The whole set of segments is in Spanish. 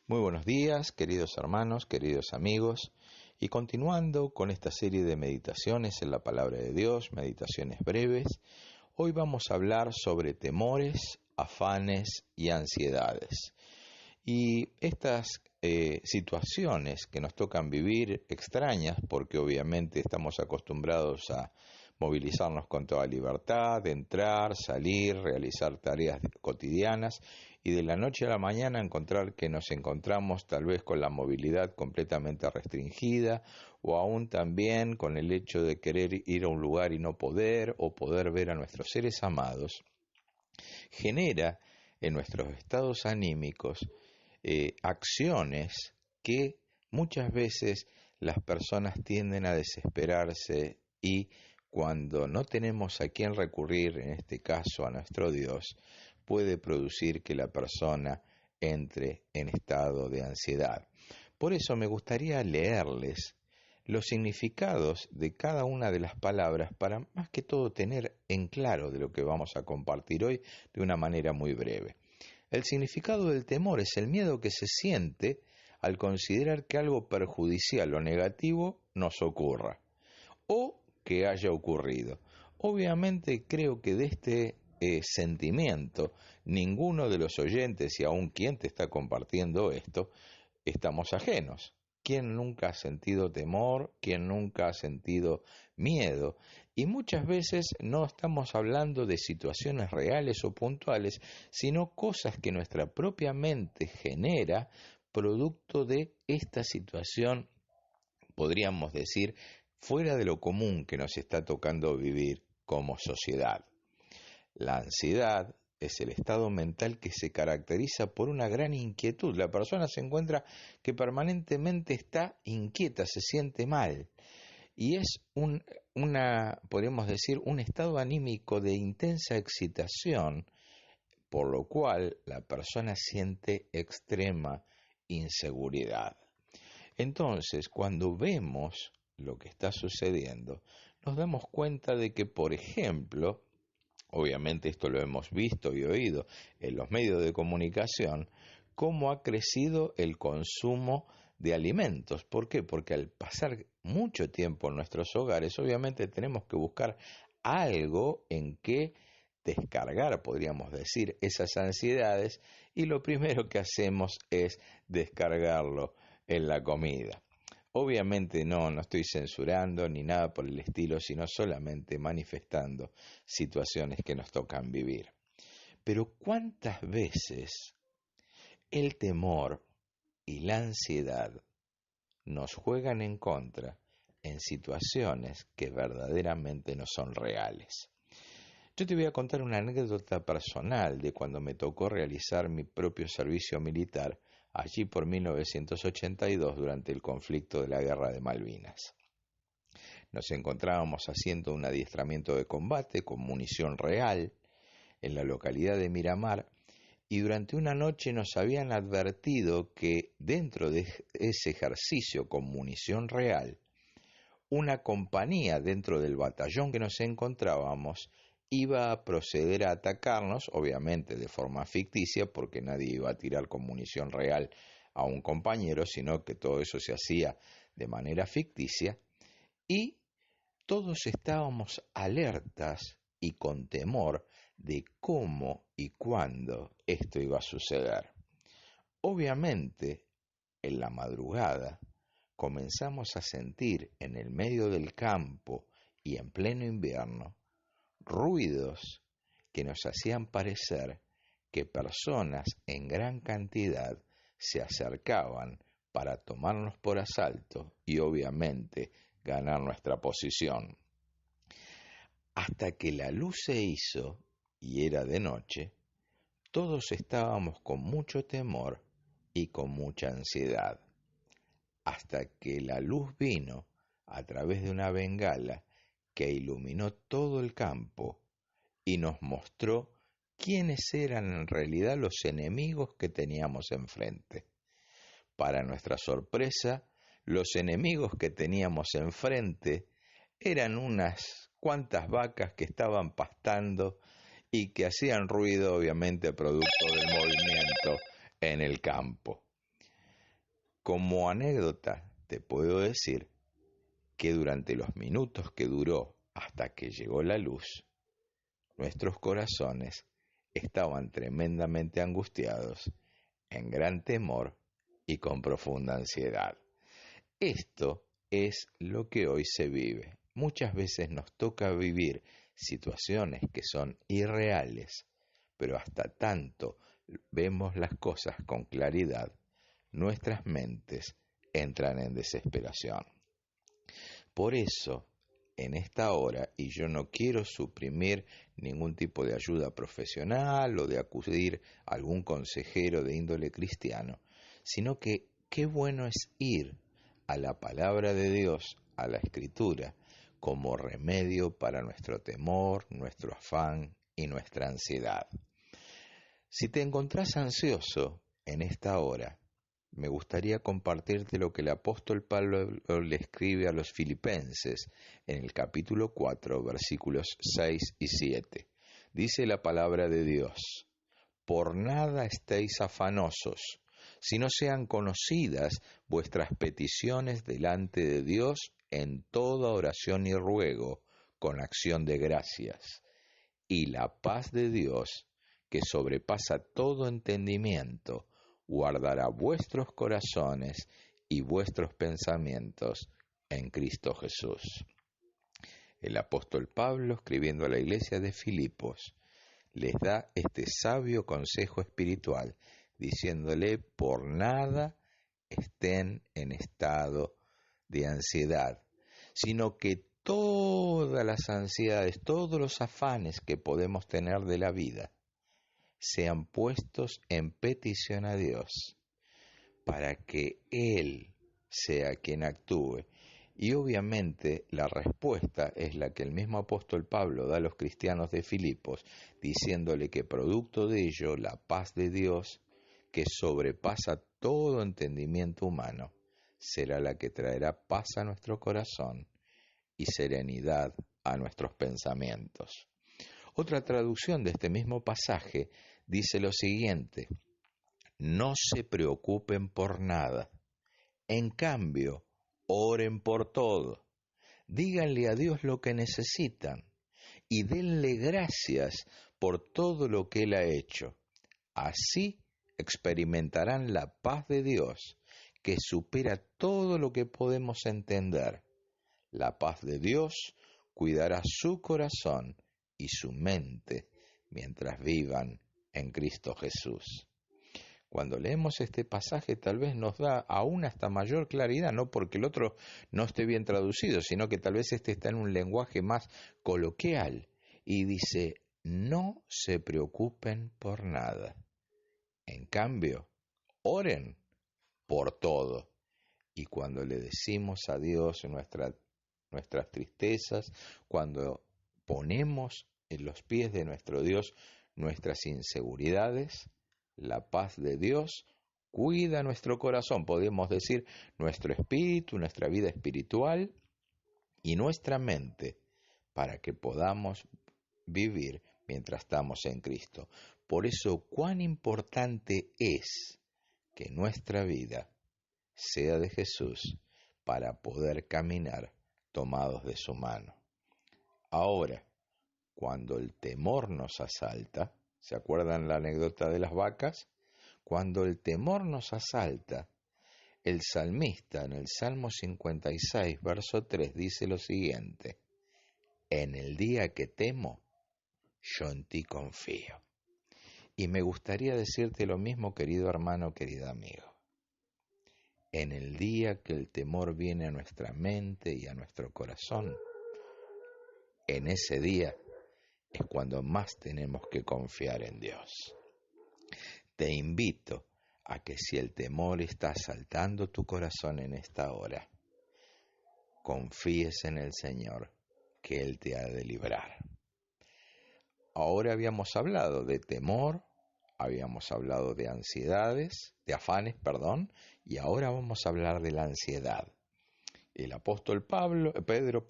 Muy buenos días, queridos hermanos, queridos amigos, y continuando con esta serie de meditaciones en la palabra de Dios, meditaciones breves, hoy vamos a hablar sobre temores, afanes y ansiedades. Y estas situaciones que nos tocan vivir extrañas, porque obviamente estamos acostumbrados a movilizarnos con toda libertad, entrar, salir, realizar tareas cotidianas y de la noche a la mañana encontrar que nos encontramos tal vez con la movilidad completamente restringida o aún también con el hecho de querer ir a un lugar y no poder o poder ver a nuestros seres amados, genera en nuestros estados anímicos acciones que muchas veces las personas tienden a desesperarse y cuando no tenemos a quién recurrir, en este caso a nuestro Dios, puede producir que la persona entre en estado de ansiedad. Por eso me gustaría leerles los significados de cada una de las palabras para más que todo tener en claro de lo que vamos a compartir hoy de una manera muy breve. El significado del temor es el miedo que se siente al considerar que algo perjudicial o negativo nos ocurra o que haya ocurrido. Obviamente creo que de este sentimiento ninguno de los oyentes y aún quien te está compartiendo esto estamos ajenos. ¿Quién nunca ha sentido temor? ¿Quién nunca ha sentido miedo? Y muchas veces no estamos hablando de situaciones reales o puntuales, sino cosas que nuestra propia mente genera producto de esta situación, podríamos decir, fuera de lo común que nos está tocando vivir como sociedad. La ansiedad es el estado mental que se caracteriza por una gran inquietud. La persona se encuentra que permanentemente está inquieta, se siente mal. Y es podríamos decir, un estado anímico de intensa excitación, por lo cual la persona siente extrema inseguridad. Entonces, cuando vemos lo que está sucediendo, nos damos cuenta de que, por ejemplo, obviamente esto lo hemos visto y oído en los medios de comunicación, cómo ha crecido el consumo de alimentos. ¿Por qué? Porque al pasar mucho tiempo en nuestros hogares, obviamente tenemos que buscar algo en que descargar, podríamos decir, esas ansiedades, y lo primero que hacemos es descargarlo en la comida. Obviamente no estoy censurando ni nada por el estilo, sino solamente manifestando situaciones que nos tocan vivir. Pero ¿cuántas veces el temor y la ansiedad nos juegan en contra en situaciones que verdaderamente no son reales? Yo te voy a contar una anécdota personal de cuando me tocó realizar mi propio servicio militar allí por 1982 durante el conflicto de la Guerra de Malvinas. Nos encontrábamos haciendo un adiestramiento de combate con munición real en la localidad de Miramar y durante una noche nos habían advertido que dentro de ese ejercicio con munición real, una compañía dentro del batallón que nos encontrábamos iba a proceder a atacarnos, obviamente de forma ficticia, porque nadie iba a tirar con munición real a un compañero, sino que todo eso se hacía de manera ficticia, y todos estábamos alertas y con temor de cómo y cuándo esto iba a suceder. Obviamente, en la madrugada, comenzamos a sentir en el medio del campo y en pleno invierno ruidos que nos hacían parecer que personas en gran cantidad se acercaban para tomarnos por asalto y obviamente ganar nuestra posición. Hasta que la luz se hizo y era de noche, todos estábamos con mucho temor y con mucha ansiedad. Hasta que la luz vino a través de una bengala que iluminó todo el campo y nos mostró quiénes eran en realidad los enemigos que teníamos enfrente. Para nuestra sorpresa, los enemigos que teníamos enfrente eran unas cuantas vacas que estaban pastando y que hacían ruido, obviamente, producto del movimiento en el campo. Como anécdota, te puedo decir que durante los minutos que duró hasta que llegó la luz, nuestros corazones estaban tremendamente angustiados, en gran temor y con profunda ansiedad. Esto es lo que hoy se vive. Muchas veces nos toca vivir situaciones que son irreales, pero hasta tanto vemos las cosas con claridad, nuestras mentes entran en desesperación. Por eso, en esta hora, y yo no quiero suprimir ningún tipo de ayuda profesional o de acudir a algún consejero de índole cristiano, sino que qué bueno es ir a la palabra de Dios, a la Escritura, como remedio para nuestro temor, nuestro afán y nuestra ansiedad. Si te encontrás ansioso en esta hora, me gustaría compartirte lo que el apóstol Pablo le escribe a los filipenses en el capítulo 4, versículos 6 y 7. Dice la palabra de Dios: por nada estéis afanosos, sino sean conocidas vuestras peticiones delante de Dios en toda oración y ruego, con acción de gracias. Y la paz de Dios, que sobrepasa todo entendimiento, guardará vuestros corazones y vuestros pensamientos en Cristo Jesús. El apóstol Pablo, escribiendo a la iglesia de Filipos, les da este sabio consejo espiritual, diciéndole: por nada estén en estado de ansiedad, sino que todas las ansiedades, todos los afanes que podemos tener de la vida, sean puestos en petición a Dios, para que Él sea quien actúe. Y obviamente la respuesta es la que el mismo apóstol Pablo da a los cristianos de Filipos, diciéndole que producto de ello la paz de Dios, que sobrepasa todo entendimiento humano, será la que traerá paz a nuestro corazón y serenidad a nuestros pensamientos. Otra traducción de este mismo pasaje dice lo siguiente: no se preocupen por nada, en cambio, oren por todo, díganle a Dios lo que necesitan y denle gracias por todo lo que Él ha hecho. Así experimentarán la paz de Dios, que supera todo lo que podemos entender. La paz de Dios cuidará su corazón y su mente mientras vivan en Cristo Jesús. Cuando leemos este pasaje tal vez nos da aún hasta mayor claridad, no porque el otro no esté bien traducido, sino que tal vez este está en un lenguaje más coloquial y dice: no se preocupen por nada. En cambio, oren por todo. Y cuando le decimos a Dios nuestras tristezas, cuando ponemos en los pies de nuestro Dios nuestras inseguridades, la paz de Dios cuida nuestro corazón, podemos decir nuestro espíritu, nuestra vida espiritual y nuestra mente, para que podamos vivir mientras estamos en Cristo. Por eso, cuán importante es que nuestra vida sea de Jesús para poder caminar tomados de su mano. Ahora, cuando el temor nos asalta, ¿se acuerdan la anécdota de las vacas? Cuando el temor nos asalta, el salmista en el Salmo 56, verso 3, dice lo siguiente: en el día que temo, yo en ti confío. Y me gustaría decirte lo mismo, querido hermano, querido amigo. En el día que el temor viene a nuestra mente y a nuestro corazón, en ese día es cuando más tenemos que confiar en Dios. Te invito a que si el temor está asaltando tu corazón en esta hora, confíes en el Señor, que Él te ha de librar. Ahora habíamos hablado de temor, habíamos hablado de ansiedades, de afanes, y ahora vamos a hablar de la ansiedad. El apóstol Pedro,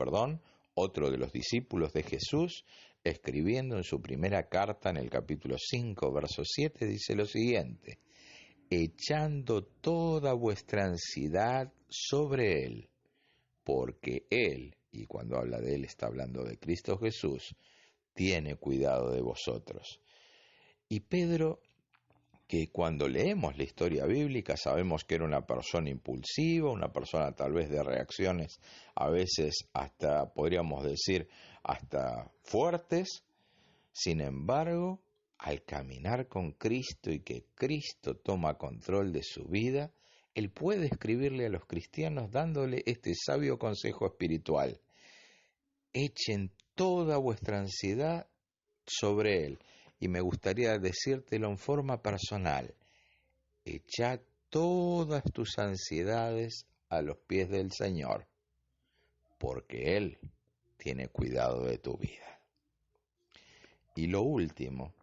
otro de los discípulos de Jesús, escribiendo en su primera carta en el capítulo 5, verso 7, dice lo siguiente: echando toda vuestra ansiedad sobre Él, porque Él, y cuando habla de Él está hablando de Cristo Jesús, tiene cuidado de vosotros. Y Pedro, que cuando leemos la historia bíblica sabemos que era una persona impulsiva, una persona tal vez de reacciones a veces hasta, podríamos decir, hasta fuertes. Sin embargo, al caminar con Cristo y que Cristo toma control de su vida, Él puede escribirle a los cristianos dándole este sabio consejo espiritual: echen toda vuestra ansiedad sobre Él. Y me gustaría decírtelo en forma personal: echa todas tus ansiedades a los pies del Señor, porque Él tiene cuidado de tu vida. Y lo último,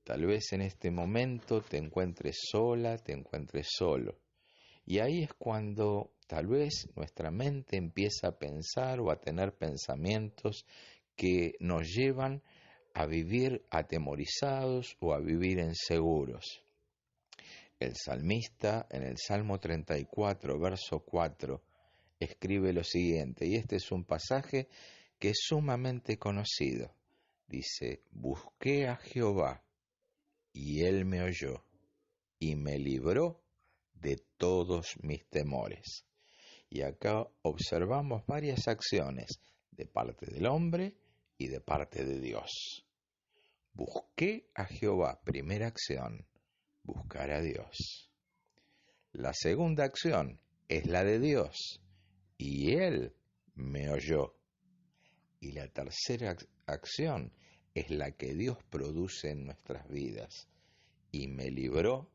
tal vez en este momento te encuentres sola, te encuentres solo, y ahí es cuando tal vez nuestra mente empieza a pensar o a tener pensamientos que nos llevan a vivir atemorizados o a vivir inseguros. El salmista en el Salmo 34, verso 4, escribe lo siguiente, y este es un pasaje que es sumamente conocido. Dice: busqué a Jehová, y Él me oyó, y me libró de todos mis temores. Y acá observamos varias acciones de parte del hombre y de parte de Dios. Busqué a Jehová, primera acción, buscar a Dios. La segunda acción es la de Dios, y Él me oyó. Y la tercera acción es la que Dios produce en nuestras vidas, y me libró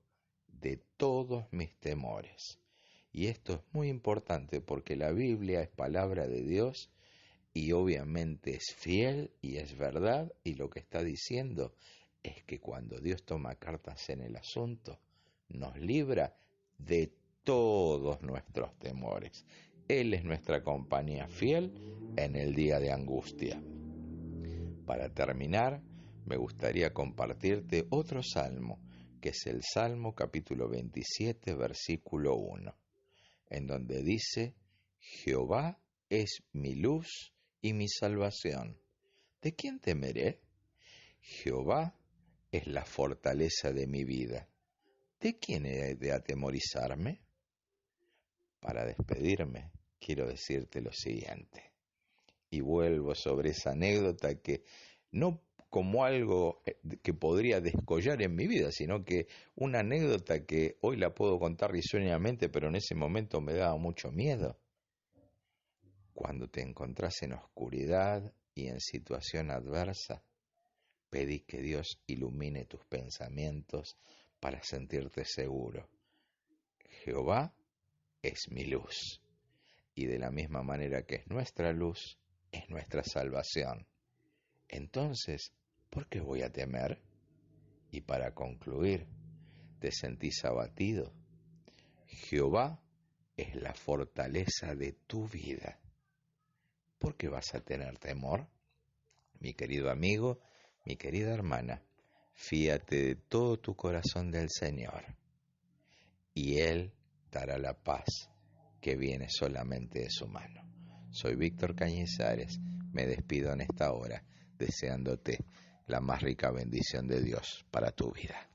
de todos mis temores. Y esto es muy importante porque la Biblia es palabra de Dios y obviamente es fiel y es verdad, y lo que está diciendo es que cuando Dios toma cartas en el asunto, nos libra de todos nuestros temores. Él es nuestra compañía fiel en el día de angustia. Para terminar, me gustaría compartirte otro salmo, que es el Salmo capítulo 27, versículo 1, en donde dice: Jehová es mi luz y mi salvación. ¿De quién temeré? Jehová es la fortaleza de mi vida. ¿De quién he de atemorizarme? Para despedirme, quiero decirte lo siguiente. Y vuelvo sobre esa anécdota que no como algo que podría descollar en mi vida, sino que una anécdota que hoy la puedo contar risueñamente, pero en ese momento me daba mucho miedo. Cuando te encontrás en oscuridad y en situación adversa, pedí que Dios ilumine tus pensamientos para sentirte seguro. Jehová es mi luz, y de la misma manera que es nuestra luz, es nuestra salvación. Entonces, ¿por qué voy a temer? Y para concluir, ¿te sentís abatido? Jehová es la fortaleza de tu vida. ¿Por qué vas a tener temor? Mi querido amigo, mi querida hermana, fíate de todo tu corazón del Señor, y Él dará la paz que viene solamente de su mano. Soy Víctor Cañizares, me despido en esta hora, deseándote la más rica bendición de Dios para tu vida.